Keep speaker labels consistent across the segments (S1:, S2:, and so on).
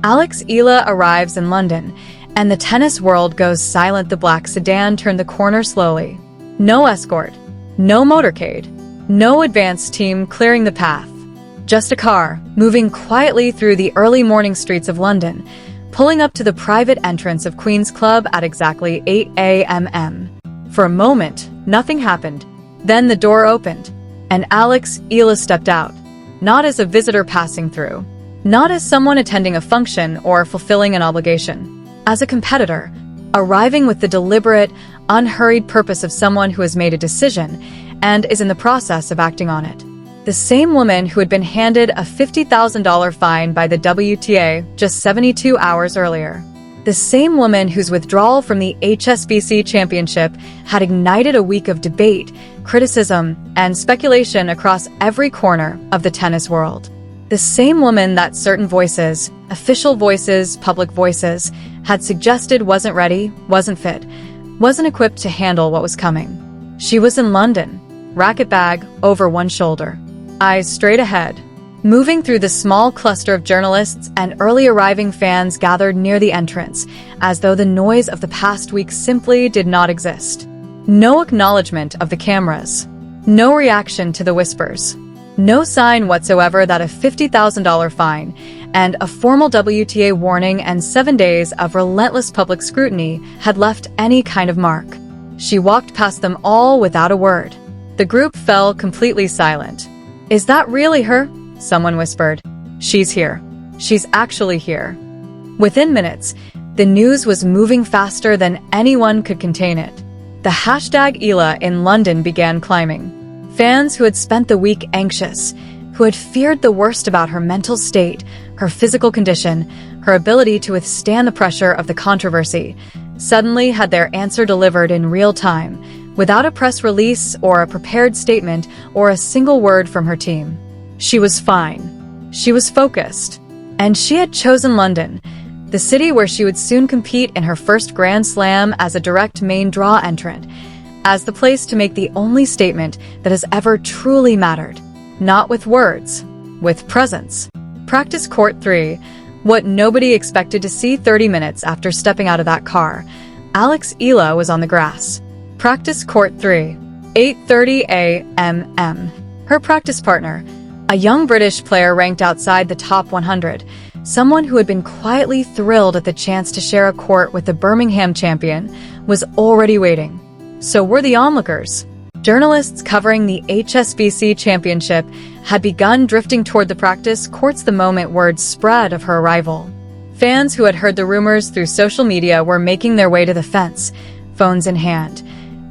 S1: Alex Eala arrives in London, and the tennis world goes silent. The black sedan turned the corner slowly. No escort, no motorcade, no advance team clearing the path. Just a car, moving quietly through the early morning streets of London, pulling up to the private entrance of Queen's Club at exactly 8 a.m. For a moment, nothing happened. Then the door opened, and Alex Eala stepped out, not as a visitor passing through, not as someone attending a function or fulfilling an obligation, as a competitor, arriving with the deliberate, unhurried purpose of someone who has made a decision and is in the process of acting on it. The same woman who had been handed a $50,000 fine by the WTA just 72 hours earlier. The same woman whose withdrawal from the HSBC Championship had ignited a week of debate, criticism, and speculation across every corner of the tennis world. The same woman that certain voices, official voices, public voices, had suggested wasn't ready, wasn't fit, wasn't equipped to handle what was coming. She was in London, racket bag over one shoulder, eyes straight ahead, moving through the small cluster of journalists and early arriving fans gathered near the entrance, as though the noise of the past week simply did not exist. No acknowledgement of the cameras, no reaction to the whispers, no sign whatsoever that a $50,000 fine and a formal WTA warning and 7 days of relentless public scrutiny had left any kind of mark. She walked past them all without a word. The group fell completely silent. "Is that really her?" someone whispered. "She's here. She's actually here." Within minutes, the news was moving faster than anyone could contain it. The hashtag Eala in London began climbing. Fans who had spent the week anxious, who had feared the worst about her mental state, her physical condition, her ability to withstand the pressure of the controversy, suddenly had their answer delivered in real time, without a press release or a prepared statement or a single word from her team. She was fine. She was focused. And she had chosen London, the city where she would soon compete in her first Grand Slam as a direct main draw entrant, as the place to make the only statement that has ever truly mattered. Not with words, with presence. Practice court 3, what nobody expected to see 30 minutes after stepping out of that car. Alex Eala was on the grass. Practice court 3, 8:30 a.m. Her practice partner, a young British player ranked outside the top 100, someone who had been quietly thrilled at the chance to share a court with the Birmingham champion, was already waiting. So were the onlookers. Journalists covering the HSBC Championship had begun drifting toward the practice courts the moment word spread of her arrival. Fans who had heard the rumors through social media were making their way to the fence, phones in hand,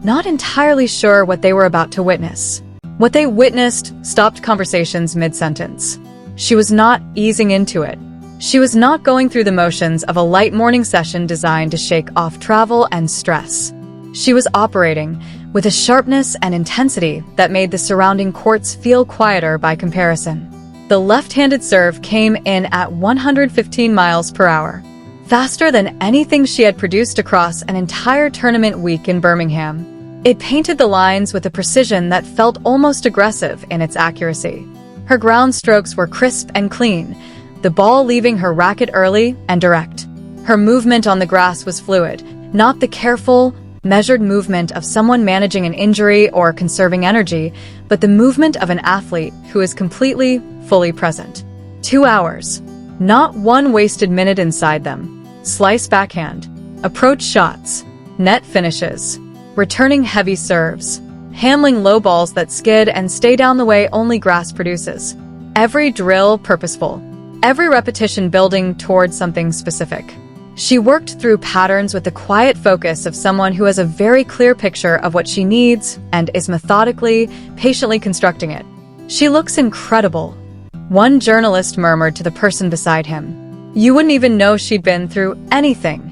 S1: not entirely sure what they were about to witness. What they witnessed stopped conversations mid-sentence. She was not easing into it. She was not going through the motions of a light morning session designed to shake off travel and stress. She was operating with a sharpness and intensity that made the surrounding courts feel quieter by comparison. The left-handed serve came in at 115 miles per hour, faster than anything she had produced across an entire tournament week in Birmingham. It painted the lines with a precision that felt almost aggressive in its accuracy. Her ground strokes were crisp and clean, the ball leaving her racket early and direct. Her movement on the grass was fluid, not the careful, measured movement of someone managing an injury or conserving energy, but the movement of an athlete who is completely, fully present. 2 hours. Not one wasted minute inside them. Slice backhand. Approach shots. Net finishes. Returning heavy serves, handling low balls that skid and stay down the way only grass produces. Every drill purposeful, every repetition building toward something specific. She worked through patterns with the quiet focus of someone who has a very clear picture of what she needs and is methodically, patiently constructing it. "She looks incredible," one journalist murmured to the person beside him. "You wouldn't even know she'd been through anything."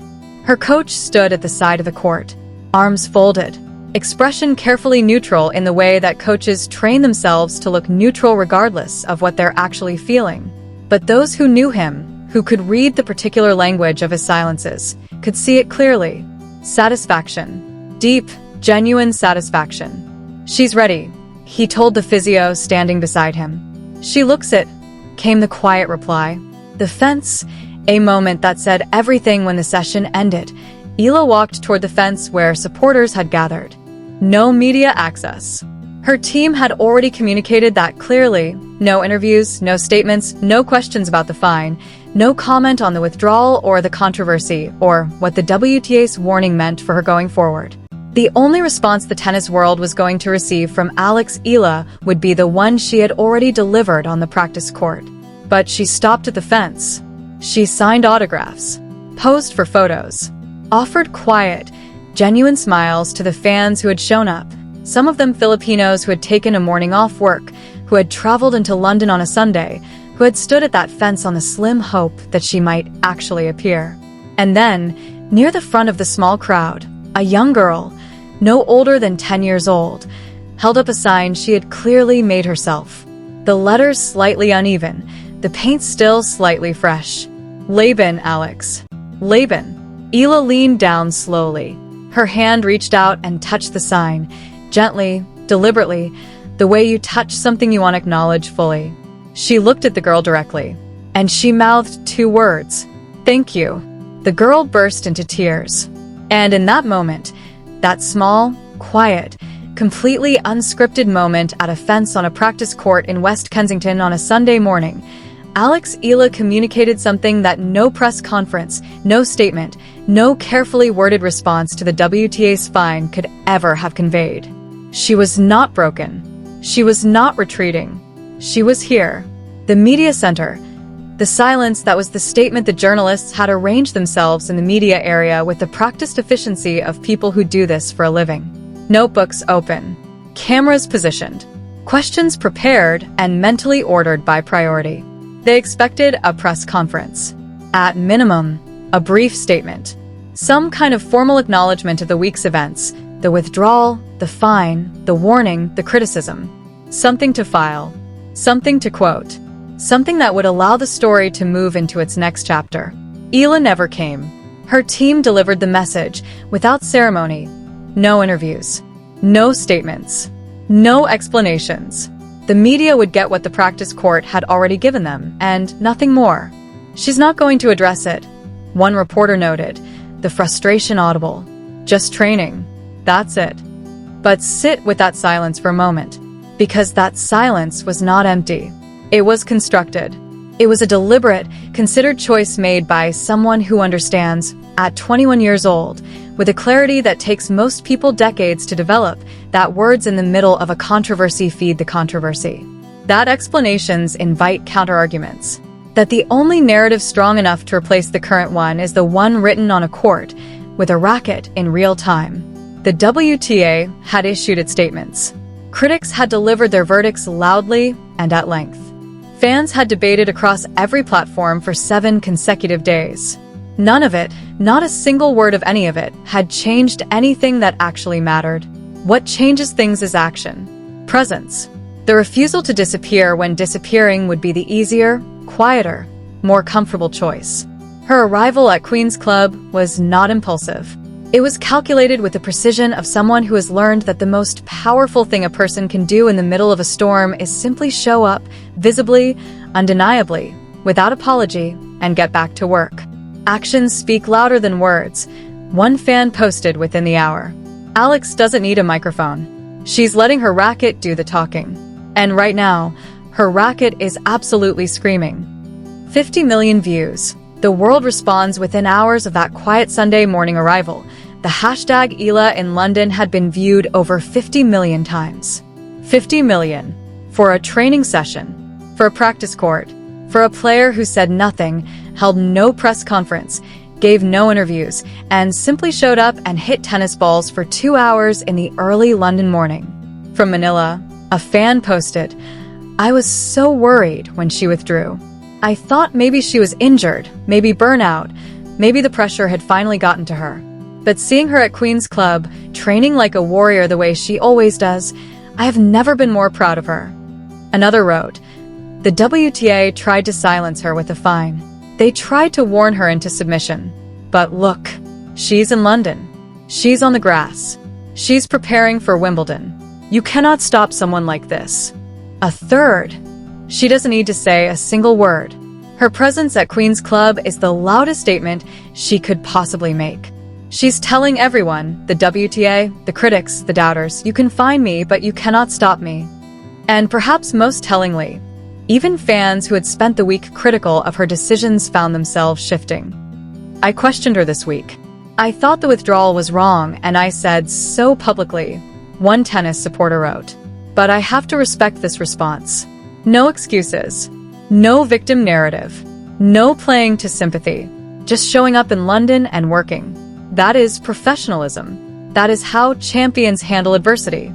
S1: Her coach stood at the side of the court, arms folded, expression carefully neutral in the way that coaches train themselves to look neutral regardless of what they're actually feeling. But those who knew him, who could read the particular language of his silences, could see it clearly. Satisfaction. Deep, genuine satisfaction. "She's ready," he told the physio standing beside him. "She looks it," came the quiet reply. The fence, A moment that said everything when the session ended. Eala walked toward the fence where supporters had gathered. No media access. Her team had already communicated that clearly. No interviews, no statements, no questions about the fine, no comment on the withdrawal or the controversy, or what the WTA's warning meant for her going forward. The only response the tennis world was going to receive from Alexandra Eala would be the one she had already delivered on the practice court. But she stopped at the fence. She signed autographs, posed for photos, offered quiet, genuine smiles to the fans who had shown up, some of them Filipinos who had taken a morning off work, who had traveled into London on a Sunday, who had stood at that fence on the slim hope that she might actually appear. And then, near the front of the small crowd, a young girl, no older than 10 years old, held up a sign she had clearly made herself. The letters slightly uneven, the paint still slightly fresh. Laban, Alex. Laban. Eala leaned down slowly. Her hand reached out and touched the sign, gently, deliberately, the way you touch something you want to acknowledge fully. She looked at the girl directly, and she mouthed 2 words. "Thank you." The girl burst into tears. And in that moment, that small, quiet, completely unscripted moment at a fence on a practice court in West Kensington on a Sunday morning, Alexandra Eala communicated something that no press conference, no statement, no carefully worded response to the WTA's fine could ever have conveyed. She was not broken. She was not retreating. She was here. The media center. The silence that was the statement the journalists had arranged themselves in the media area with the practiced efficiency of people who do this for a living. Notebooks open. Cameras positioned. Questions prepared and mentally ordered by priority. They expected a press conference. At minimum, a brief statement. Some kind of formal acknowledgement of the week's events, the withdrawal, the fine, the warning, the criticism. Something to file. Something to quote. Something that would allow the story to move into its next chapter. Eala never came. Her team delivered the message, without ceremony. No interviews. No statements. No explanations. The media would get what the practice court had already given them, and nothing more. She's not going to address it. One reporter noted, the frustration audible. Just training. That's it. But sit with that silence for a moment, because that silence was not empty. It was constructed. It was a deliberate, considered choice made by someone who understands, at 21 years old, with a clarity that takes most people decades to develop, that words in the middle of a controversy feed the controversy. That explanations invite counterarguments. That the only narrative strong enough to replace the current one is the one written on a court, with a racket in real time. The WTA had issued its statements. Critics had delivered their verdicts loudly and at length. Fans had debated across every platform for 7 consecutive days. None of it, not a single word of any of it, had changed anything that actually mattered. What changes things is action. Presence. The refusal to disappear when disappearing would be the easier, quieter, more comfortable choice. Her arrival at Queen's Club was not impulsive. It was calculated with the precision of someone who has learned that the most powerful thing a person can do in the middle of a storm is simply show up, visibly, undeniably, without apology, and get back to work. Actions speak louder than words. One fan posted within the hour. Alex doesn't need a microphone. She's letting her racket do the talking. And right now, her racket is absolutely screaming. 50 million views. The world responds within hours of that quiet Sunday morning arrival. The hashtag Eala in London had been viewed over 50 million times. 50 million. For a training session. For a practice court. For a player who said nothing, held no press conference, gave no interviews, and simply showed up and hit tennis balls for 2 hours in the early London morning. From Manila, a fan posted, "I was so worried when she withdrew. I thought maybe she was injured, maybe burnout, maybe the pressure had finally gotten to her. But seeing her at Queen's Club, training like a warrior the way she always does, I have never been more proud of her." Another wrote, "The WTA tried to silence her with a fine. They tried to warn her into submission. But look, she's in London. She's on the grass. She's preparing for Wimbledon. You cannot stop someone like this." A third, "She doesn't need to say a single word. Her presence at Queen's Club is the loudest statement she could possibly make. She's telling everyone, the WTA, the critics, the doubters, you can find me, but you cannot stop me. And perhaps most tellingly, even fans who had spent the week critical of her decisions found themselves shifting. I questioned her this week. I thought the withdrawal was wrong, and I said so publicly, one tennis supporter wrote. But I have to respect this response. No excuses. No victim narrative. No playing to sympathy. Just showing up in London and working. That is professionalism. That is how champions handle adversity.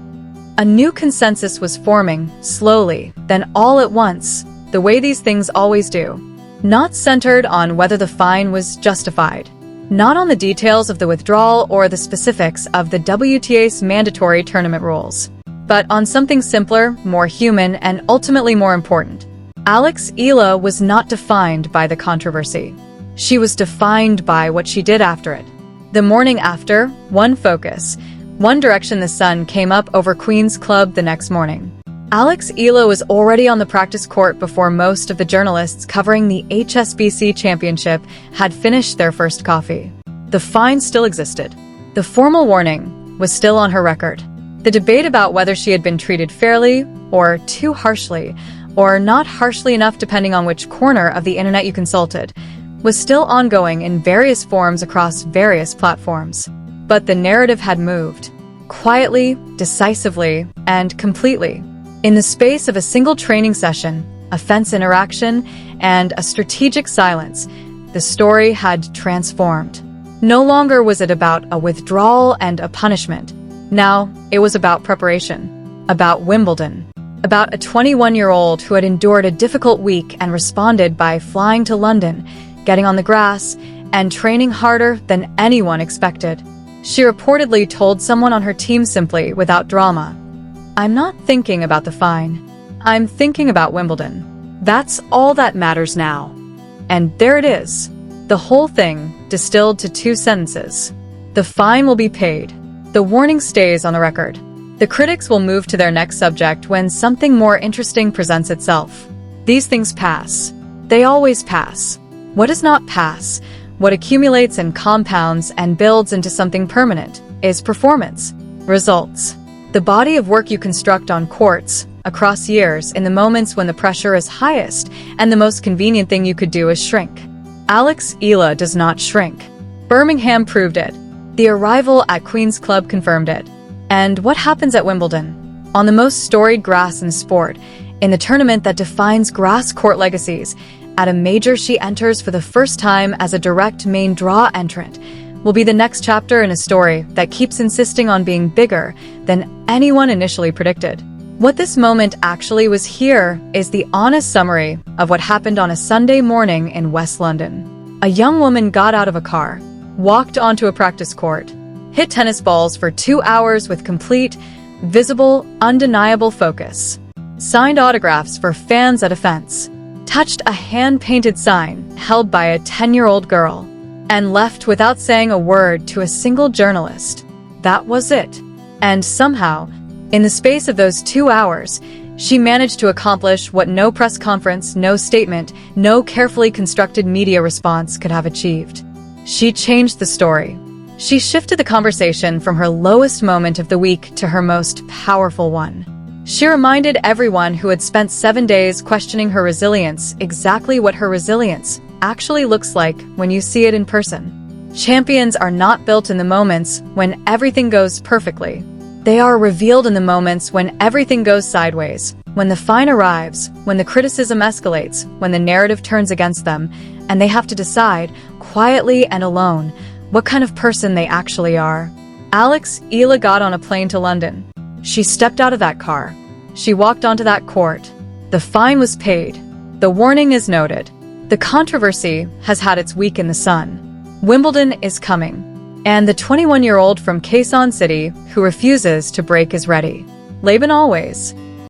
S1: A new consensus was forming, slowly, then all at once, the way these things always do. Not centered on whether the fine was justified. Not on the details of the withdrawal or the specifics of the WTA's mandatory tournament rules. But on something simpler, more human, and ultimately more important. Alexandra Eala was not defined by the controversy. She was defined by what she did after it. The morning after, one focus, one direction the sun came up over Queen's Club the next morning. Alexandra Eala was already on the practice court before most of the journalists covering the HSBC Championship had finished their first coffee. The fine still existed. The formal warning was still on her record. The debate about whether she had been treated fairly, or too harshly, or not harshly enough depending on which corner of the internet you consulted, was still ongoing in various forms across various platforms. But the narrative had moved. Quietly, decisively, and completely. In the space of a single training session, a fence interaction, and a strategic silence, the story had transformed. No longer was it about a withdrawal and a punishment. Now, it was about preparation. About Wimbledon. About a 21-year-old who had endured a difficult week and responded by flying to London, getting on the grass, and training harder than anyone expected. She reportedly told someone on her team simply, without drama, "I'm not thinking about the fine. I'm thinking about Wimbledon. That's all that matters now." And there it is. The whole thing distilled to 2 sentences. The fine will be paid. The warning stays on the record. The critics will move to their next subject when something more interesting presents itself. These things pass. They always pass. What does not pass, what accumulates and compounds and builds into something permanent, is performance. Results. The body of work you construct on courts, across years, in the moments when the pressure is highest, and the most convenient thing you could do is shrink. Alexandra Eala does not shrink. Birmingham proved it. The arrival at Queen's Club confirmed it. And what happens at Wimbledon? On the most storied grass in sport, in the tournament that defines grass court legacies, at a major she enters for the first time as a direct main draw entrant, will be the next chapter in a story that keeps insisting on being bigger than anyone initially predicted. What this moment actually was here is the honest summary of what happened on a Sunday morning in West London. A young woman got out of a car, walked onto a practice court, hit tennis balls for 2 hours with complete, visible, undeniable focus, signed autographs for fans at a fence, touched a hand-painted sign held by a 10-year-old girl, and left without saying a word to a single journalist. That was it. And somehow, in the space of those 2 hours, she managed to accomplish what no press conference, no statement, no carefully constructed media response could have achieved. She changed the story. She shifted the conversation from her lowest moment of the week to her most powerful one. She reminded everyone who had spent 7 days questioning her resilience exactly what her resilience actually looks like when you see it in person. Champions are not built in the moments when everything goes perfectly. They are revealed in the moments when everything goes sideways, when the fine arrives, when the criticism escalates, when the narrative turns against them, and they have to decide, quietly and alone, what kind of person they actually are. Alexandra Eala got on a plane to London. She stepped out of that car. She walked onto that court. The fine was paid. The warning is noted. The controversy has had its week in the sun. Wimbledon is coming. And the 21-year-old from Quezon City who refuses to break is ready. Laban always.